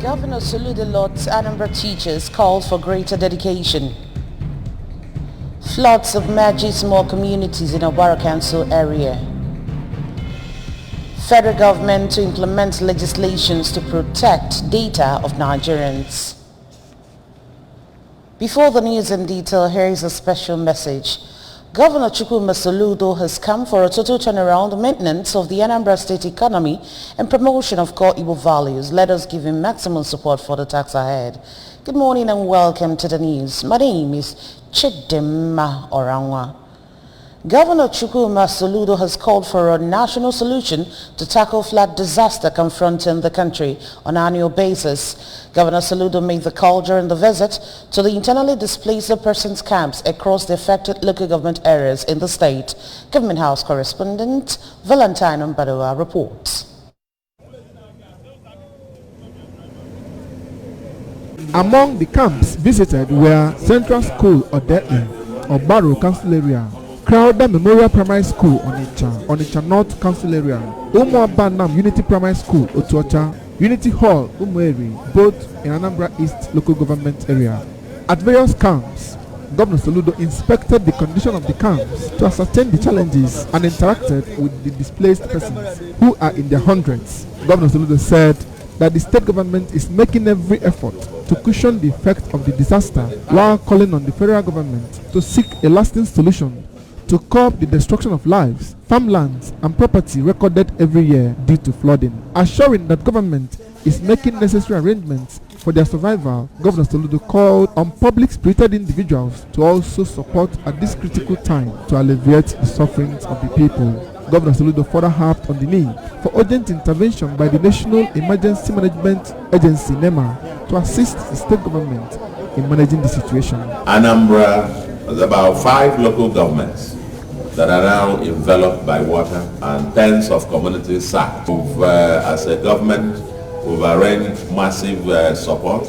Governor Soludo Lot's Anambra teachers called for greater dedication. Floods submerge small communities in Obara Council area. Federal government to implement legislations to protect data of Nigerians. Before the news in detail, here is a special message. Governor Chukwuma Soludo has come for a total turnaround maintenance of the Anambra State economy and promotion of core Igbo values. Let us give him maximum support for the task ahead. Good morning and welcome to the news. My name is Chidimma Orangwa. Governor Chukwuma Soludo has called for a national solution to tackle flood disaster confronting the country on an annual basis. Governor Soludo made the call during the visit to the internally displaced persons camps across the affected local government areas in the state. Government House correspondent Valentine Mbadoa reports. Among the camps visited were Central School Odetli, Obaro Council Area, Crowder Memorial Primary School, Onitsha North Council Area, Umuabanam Unity Primary School, Otuocha, Unity Hall, Umueri, both in Anambra East Local Government Area. At various camps, Governor Soludo inspected the condition of the camps to ascertain the challenges and interacted with the displaced persons who are in their hundreds. Governor Soludo said that the state government is making every effort to cushion the effect of the disaster while calling on the federal government to seek a lasting solution to curb the destruction of lives, farmlands, and property recorded every year due to flooding. Assuring that government is making necessary arrangements for their survival, Governor Soludo called on public-spirited individuals to also support at this critical time to alleviate the sufferings of the people. Governor Soludo further harped on the need for urgent intervention by the National Emergency Management Agency, NEMA, to assist the state government in managing the situation. Anambra has about 5 local governments that are now enveloped by water and tens of communities sacked. As a government, we've arranged massive support,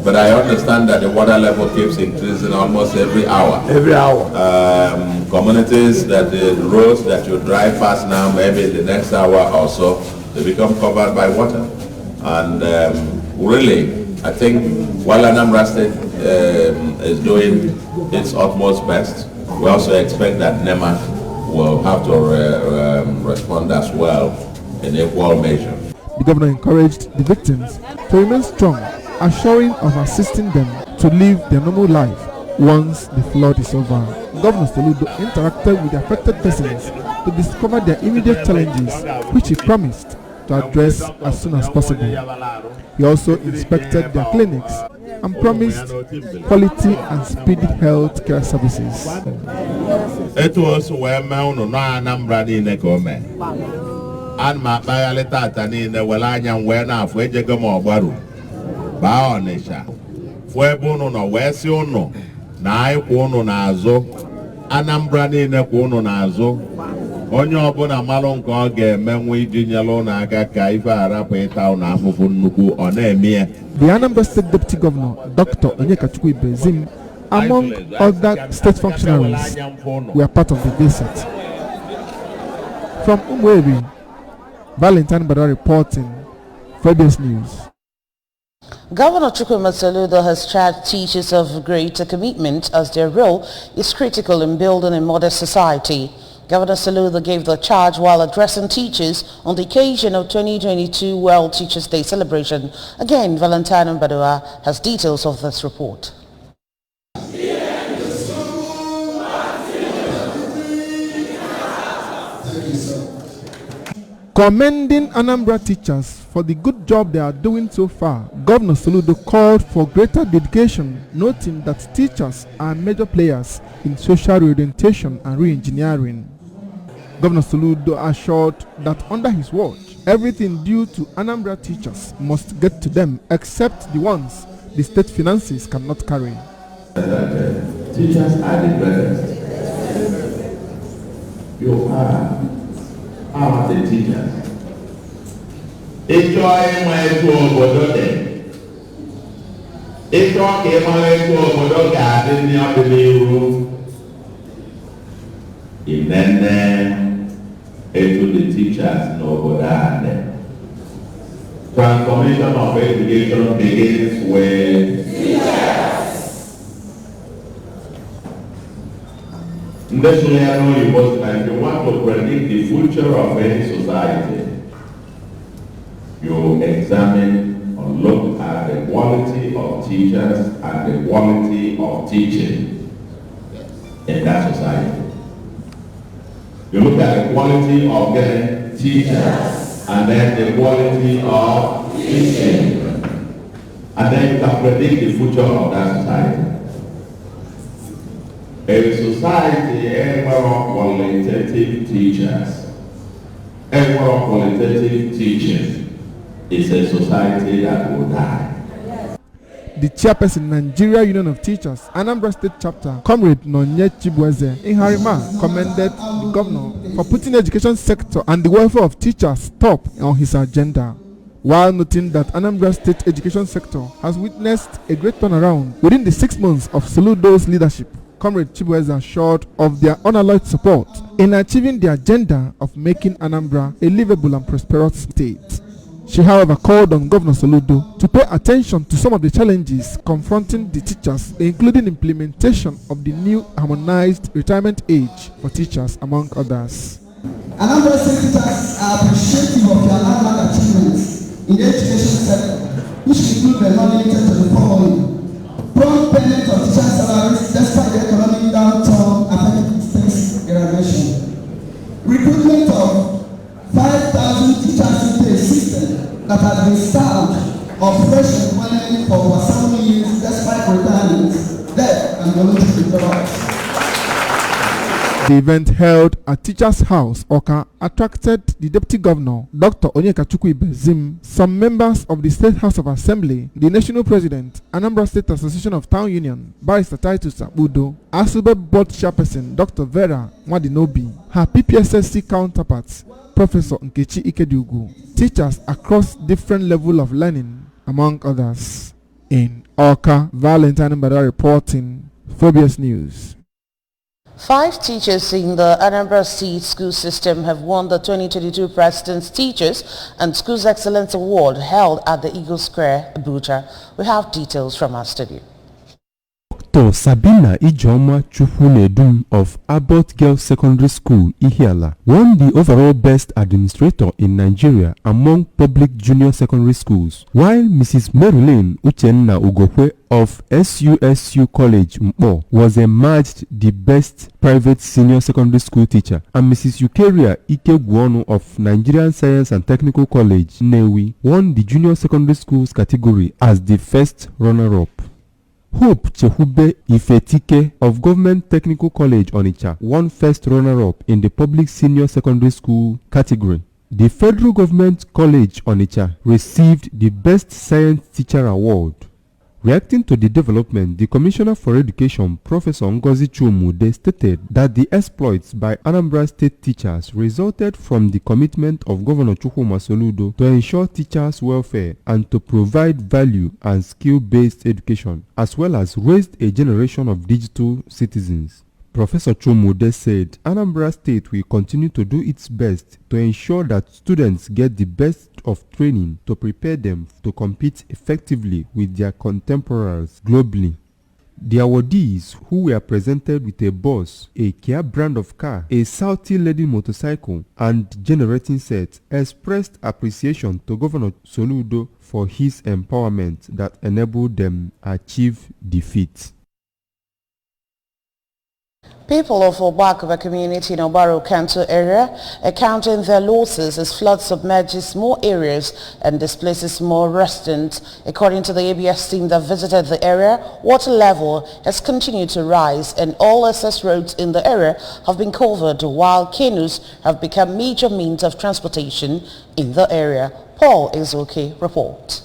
but I understand that the water level keeps increasing almost every hour. Communities that the roads that you drive past now, maybe the next hour or so, they become covered by water. And really, I think while Anambra State is doing its utmost best, we also expect that NEMA will have to respond as well in equal measure. The governor encouraged the victims to remain strong, assuring of assisting them to live their normal life once the flood is over. Governor Soludo interacted with the affected persons to discover their immediate challenges, which he promised to address as soon as possible. He also inspected their clinics and promised quality and speedy health care services. It was where Mount Anambra in the government. And my Bayaletata in the Walanya Wena for Jagamo Baru. Baonesha. Fuebono no Wesiono. Nai Kuono Nazo. Anambra in the Kuono Nazo. Onyo Bona Malon Koge, Menwi Jinalona Kaifa Rape Town Afunuku on Emia. The Anambra State Deputy Governor, Dr. Onyeka Bezim, among other state functionaries, were part of the visit. From Umueri, Valentine Bada reporting, Fabius News. Governor Chukwuma Soludo has charged teachers of greater commitment as their role is critical in building a modern society. Governor Soludo gave the charge while addressing teachers on the occasion of 2022 World Teachers' Day celebration. Again, Valentine Mbadoa has details of this report. Commending Anambra teachers for the good job they are doing so far, Governor Soludo called for greater dedication, noting that teachers are major players in social reorientation and re-engineering. Governor Soludo assured that under his watch, everything due to Anambra teachers must get to them except the ones the state finances cannot carry. Teachers are the best. You are the teachers. Enjoy my bodo. Enjoy my bodo garden near the room. Into the teachers no bodane. Transformation of education begins with teachers. Nationally, if you want to predict the future of any society, you examine or look at the quality of teachers and the quality of teaching in that society. You look at the quality of the teachers and then the quality of teaching. And then you can predict the future of that society. A society ever of qualitative teachers, ever of qualitative teaching is a society that will die. The chairperson, Nigeria Union of Teachers, Anambra State Chapter, Comrade Nonye Chibueze in Harima, commended the governor for putting the education sector and the welfare of teachers top on his agenda, while noting that Anambra State education sector has witnessed a great turnaround within the 6 months of Soludo's leadership. Comrade Chibueze assured of their unalloyed support in achieving the agenda of making Anambra a livable and prosperous state. She, however, called on Governor Soludo to pay attention to some of the challenges confronting the teachers, including implementation of the new harmonized retirement age for teachers, among others. Anambra State teachers are appreciative of their landmark achievements in the education sector, which include but not limited to the following: prompt payment of teacher salaries despite the economic downturn affecting state's graduation, recruitment of 5,000 teachers in the system that has been served of fresh employment for over 7 years despite retirement, death, and voluntary withdrawals. The event held at Teachers House, Oka, attracted the Deputy Governor, Dr. Onyekachukwu Ibezim, some members of the State House of Assembly, the National President, Anambra State Association of Town Union, Barrister Titus Abudo, Asube Board Chairperson, Dr. Vera Mwadinobi, her PPSSC counterparts, Professor Nkechi Ikedugu, teachers across different levels of learning, among others. In Oka, Valentine Mbada reporting, Phobius News. 5 teachers in the Anambra State school system have won the 2022 President's Teachers and Schools Excellence Award held at the Eagle Square, Abuja. We have details from our studio. Dr. Sabina Ijoma Chufunedum of Abbott Girls Secondary School, Ihiala, won the overall Best Administrator in Nigeria among public junior secondary schools, while Mrs. Marilyn Uchenna Ugokwe of SUSU College, Mpo, was emerged the Best Private Senior Secondary School Teacher, and Mrs. Eukaria Ikegwonu of Nigerian Science and Technical College, Nnewi, won the Junior Secondary Schools category as the first runner-up. Hope Chehube Ifetike of Government Technical College, Onitsha, won first runner-up in the Public Senior Secondary School category. The Federal Government College, Onitsha, received the Best Science Teacher Award. Reacting to the development, the Commissioner for Education, Professor Ngozi Chumude, stated that the exploits by Anambra State teachers resulted from the commitment of Governor Chukwuma Soludo to ensure teachers' welfare and to provide value and skill-based education, as well as raised a generation of digital citizens. Professor Chumude said Anambra State will continue to do its best to ensure that students get the best of training to prepare them to compete effectively with their contemporaries globally. The awardees, who were presented with a bus, a Kia brand of car, a Sauti lady motorcycle, and generating set, expressed appreciation to Governor Soludo for his empowerment that enabled them achieve defeat. People of Obakova community in Obaro Kanto area are counting their losses as flood submerges more areas and displaces more residents. According to the ABS team that visited the area, water level has continued to rise and all access roads in the area have been covered, while canoes have become major means of transportation in the area. Paul Ezoke reports.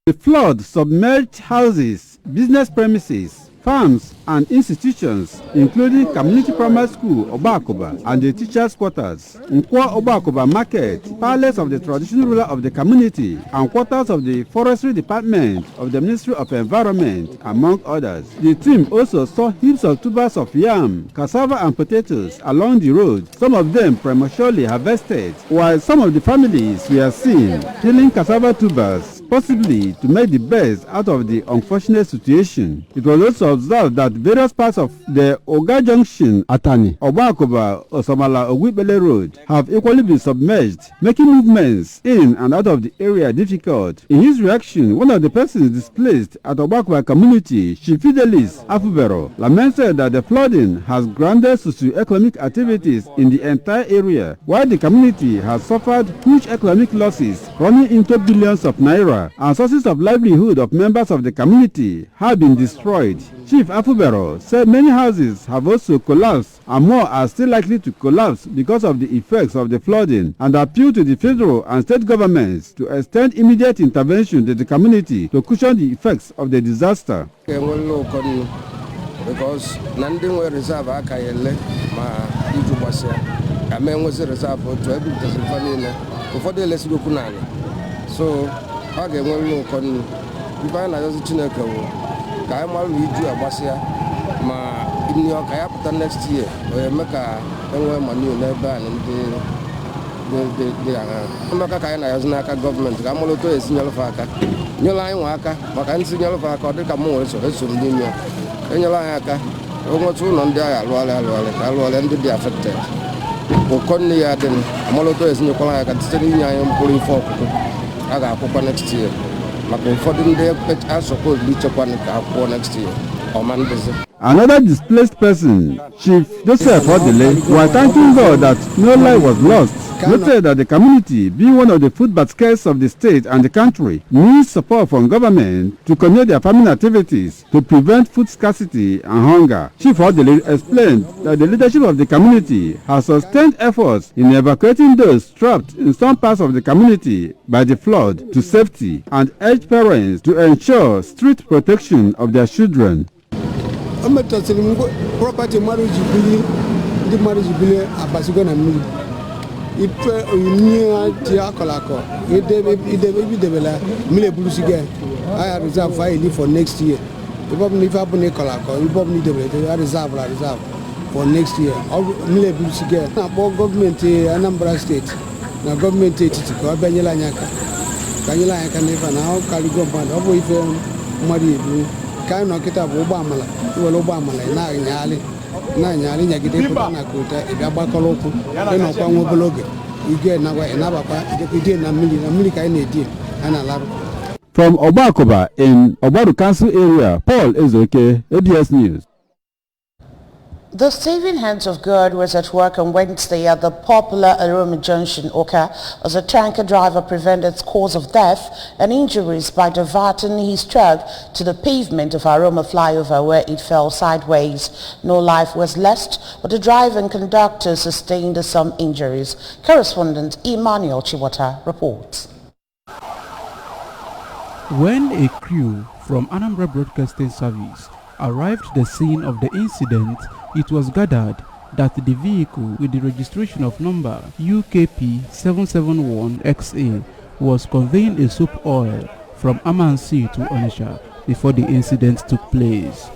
The flood submerged houses, business premises, farms and institutions, including Community Primary School Obakoba and the teachers' quarters, Nkwa Obakoba Market, palace of the traditional ruler of the community, and quarters of the Forestry Department of the Ministry of Environment, among others. The team also saw heaps of tubers of yam, cassava and potatoes along the road, some of them prematurely harvested, while some of the families were seen peeling cassava tubers, possibly to make the best out of the unfortunate situation. It was also observed that various parts of the Oga Junction, Atani, Obakoba, Osomala, Ogwibele Road have equally been submerged, making movements in and out of the area difficult. In his reaction, one of the persons displaced at Obakoba community, Chief Fidelis Afubero, lamented that the flooding has grounded socio-economic activities in the entire area, while the community has suffered huge economic losses running into billions of naira, and sources of livelihood of members of the community have been destroyed. Chief Afubero said many houses have also collapsed and more are still likely to collapse because of the effects of the flooding, and appealed to the federal and state governments to extend immediate intervention to the community to cushion the effects of the disaster. Because Nanding were reserve Akayele, ma Ijubasia, a man was a reserve to every Tasmania before they let go Kunani. So, I get one look on Ivana as a Chinako. Kaimal Viju Abasia, ma in York, I have next year, or Mecca, and Manu never and the Makakana as Naka government, Gamoloto is Nyalfaka, Nyola Waka, Makan Nyalfaka, the Camors, or Sumdinia. Enyalaka, almost one on the Alwala and the affected. Oconny Aden, Moloto is Nicola, I am pulling for Aga next year. But for the day, I suppose Beach of one next year, or Monday. Another displaced person, Chief Joseph Odile, while thanking God that no life was lost, noted that the community, being one of the food baskets of the state and the country, needs support from government to continue their farming activities to prevent food scarcity and hunger. Chief Odile explained that the leadership of the community has sustained efforts in evacuating those trapped in some parts of the community by the flood to safety, and urged parents to ensure strict protection of their children. Property marriage the marriage bill abasigo na mi ipe oyunia ti akolako ide debela mile bulusiga I reserve file for next year. If I'm if I bune kolako if I'm need debela reserve for next year. Mile bulusiga na government Anambra state na government etiko abanyela nyaka kanyela nyaka nefa na kali government obo ife mari ebu kai no kita bo ba mala wo ba mala na nyali nyagide ko na kuta e gba koloku e no kwa nwo bloge ige na wa na baba ide na mili kai na edi ana laro. From Obakoba in Obaru Council area, Paul Ezoke, ABS News. The saving hands of God was at work on Wednesday at the popular Aroma Junction, Oka, as a tanker driver prevented cause of death and injuries by diverting his truck to the pavement of Aroma flyover where it fell sideways. No life was lost, but the driver and conductor sustained some injuries. Correspondent Emmanuel Chiwata reports. When a crew from Anambra Broadcasting Service arrived at the scene of the incident, it was gathered that the vehicle with the registration of number UKP 771XA was conveying a soap oil from Amansi to Onitsha before the incident took place.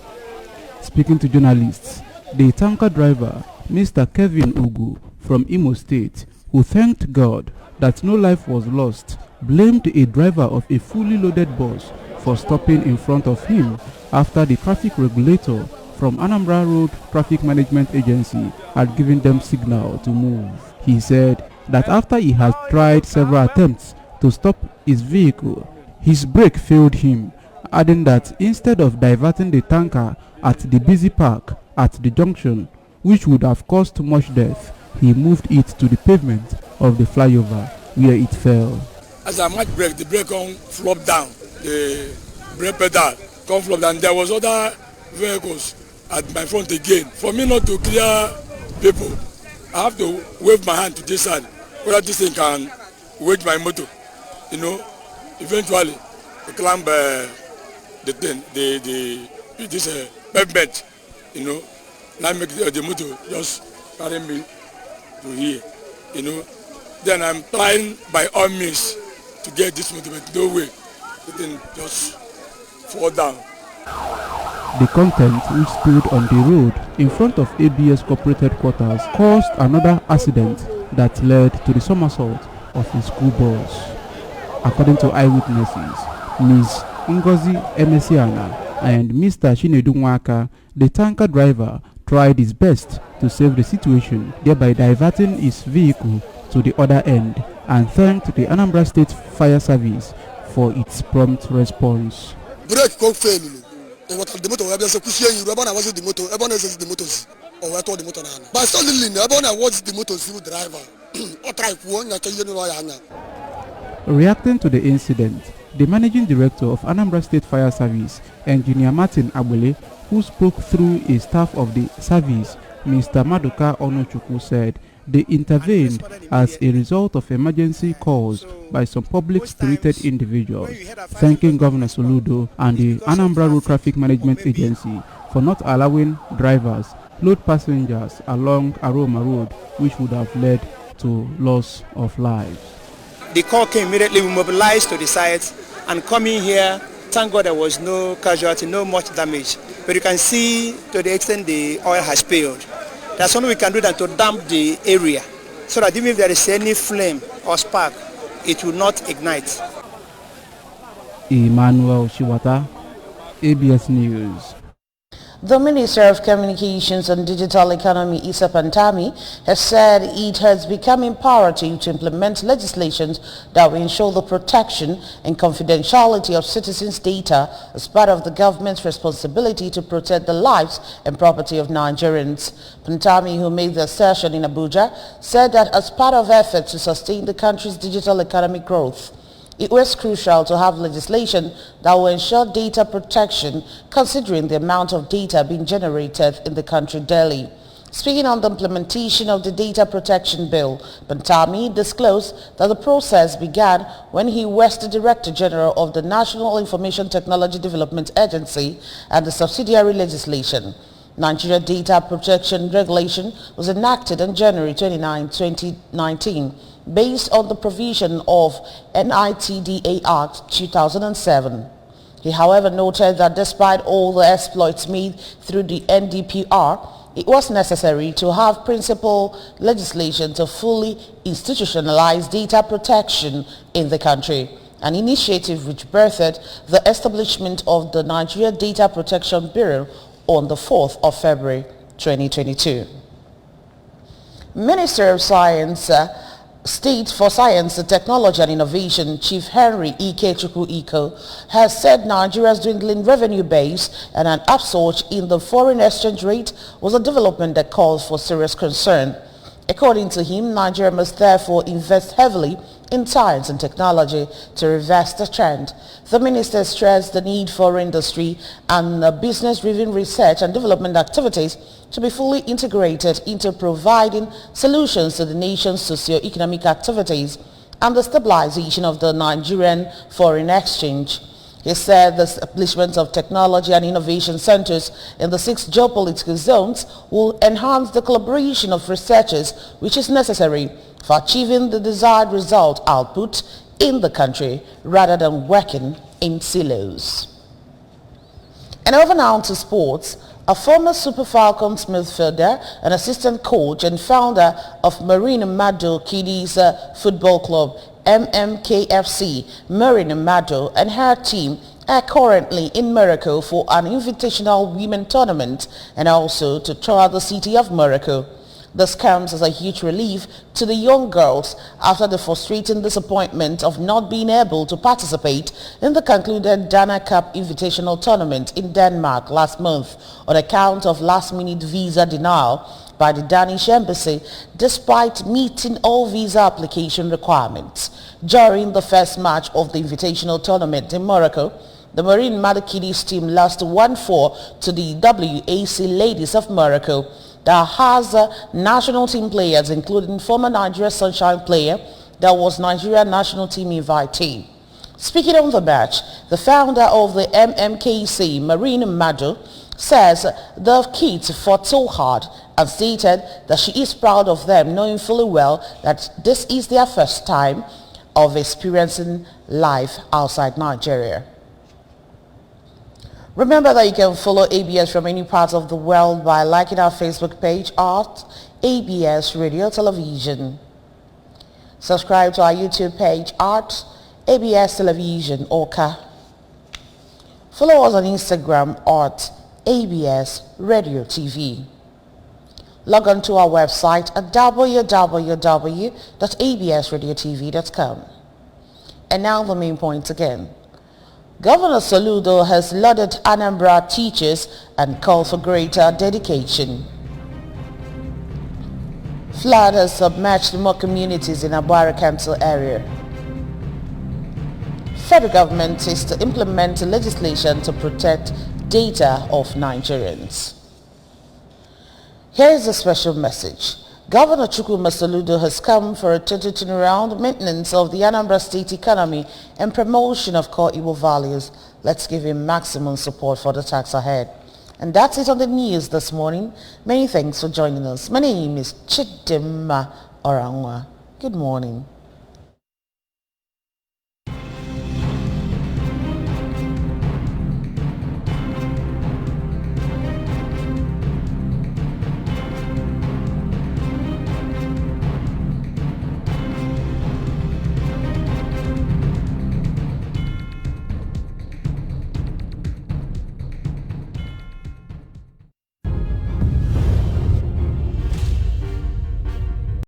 Speaking to journalists, the tanker driver, Mr. Kevin Ugu from Imo State, who thanked God that no life was lost, blamed a driver of a fully loaded bus for stopping in front of him after the traffic regulator from Anambra Road Traffic Management Agency had given them signal to move. He said that after he had tried several attempts to stop his vehicle, his brake failed him, adding that instead of diverting the tanker at the busy park at the junction, which would have caused much death, he moved it to the pavement of the flyover where it fell. As I might brake, the brake on flopped down, the brake pedal come flop down. There was other vehicles at my front again. For me not to clear people, I have to wave my hand to this side, whether this thing can wage my motor. You know, eventually, I climb the thing, this pavement, now make the motor just carry me to here, Then I'm trying by all means to get this motor, but no way, it didn't just fall down. The content which spilled on the road in front of ABS corporate headquarters caused another accident that led to the somersault of a school bus. According to eyewitnesses, Ms. Ngozi Emesiana and Mr. Chinedu Nwaka, the tanker driver, tried his best to save the situation, thereby diverting his vehicle to the other end, and thanked the Anambra State Fire Service for its prompt response. Brake go fail. The motor will be so cushy. You ever was the motor? Ever knows the motors? Or I told the motor. But suddenly, ever was the motor driver? Or try one. Reacting to the incident, the managing director of Anambra State Fire Service, Engineer Martin Abule, who spoke through a staff of the service, Mr. Maduka Onochukwu, said they intervened as a result of emergency caused by some public-spirited individuals, thanking Governor Soludo and the Anambra Road Traffic Management Agency for not allowing drivers load passengers along Aroma Road, which would have led to loss of lives. The call came immediately. We mobilized to the site, and coming here, thank God there was no casualty, no much damage. But you can see to the extent the oil has spilled. That's all we can do than to damp the area, so that even if there is any flame or spark, it will not ignite. Emmanuel Shiwata, ABS News. The Minister of Communications and Digital Economy, Issa Pantami, has said it has become imperative to implement legislations that will ensure the protection and confidentiality of citizens' data as part of the government's responsibility to protect the lives and property of Nigerians. Pantami, who made the assertion in Abuja, said that as part of efforts to sustain the country's digital economic growth, it was crucial to have legislation that will ensure data protection, considering the amount of data being generated in the country daily. Speaking on the implementation of the Data Protection Bill, Pantami disclosed that the process began when he was the Director General of the National Information Technology Development Agency and the subsidiary legislation. Nigeria Data Protection Regulation was enacted on January 29, 2019, based on the provision of NITDA Act 2007. He, however, noted that despite all the exploits made through the NDPR, it was necessary to have principal legislation to fully institutionalize data protection in the country, an initiative which birthed the establishment of the Nigeria Data Protection Bureau on the 4th of February 2022. Minister of Science, State for Science, Technology and Innovation, Chief Henry Ikechukwu Iko, has said Nigeria's dwindling revenue base and an upsurge in the foreign exchange rate was a development that calls for serious concern. According to him, Nigeria must therefore invest heavily in science and technology to reverse the trend. The minister stressed the need for industry and business-driven research and development activities to be fully integrated into providing solutions to the nation's socio-economic activities and the stabilization of the Nigerian foreign exchange. He said the establishment of technology and innovation centers in the 6 geopolitical zones will enhance the collaboration of researchers, which is necessary for achieving the desired result output in the country rather than working in silos. And over now to sports. A former Super Falcons midfielder, an assistant coach and founder of Marine Mado Kiddies Football Club, MMKFC, Marine Mado and her team are currently in Morocco for an invitational women tournament and also to tour the city of Morocco. This comes as a huge relief to the young girls after the frustrating disappointment of not being able to participate in the concluded Dana Cup Invitational Tournament in Denmark last month on account of last-minute visa denial by the Danish embassy despite meeting all visa application requirements. During the first match of the Invitational Tournament in Morocco, the Marine Mado Kiddies team lost 1-4 to the WAC Ladies of Morocco, that has national team players including former Nigeria Sunshine player that was Nigeria national team invitee. Speaking on the match, the founder of the MMKC, Marine Mado, says the kids fought so hard and stated that she is proud of them, knowing fully well that this is their first time of experiencing life outside Nigeria. Remember that you can follow ABS from any part of the world by liking our Facebook page at ABS Radio Television. Subscribe to our YouTube page at ABS Television Oka. Follow us on Instagram at ABS Radio TV. Log on to our website at www.absradiotv.com. And now the main point again. Governor Soludo has lauded Anambra teachers and called for greater dedication. Flood has submerged more communities in Abuari Council area. Federal government is to implement legislation to protect data of Nigerians. Here is a special message. Governor Chukwuma Soludo has come for a total turnaround, maintenance of the Anambra State economy and promotion of core Igbo values. Let's give him maximum support for the task ahead. And that's it on the news this morning. Many thanks for joining us. My name is Chidimma Orangwa. Good morning.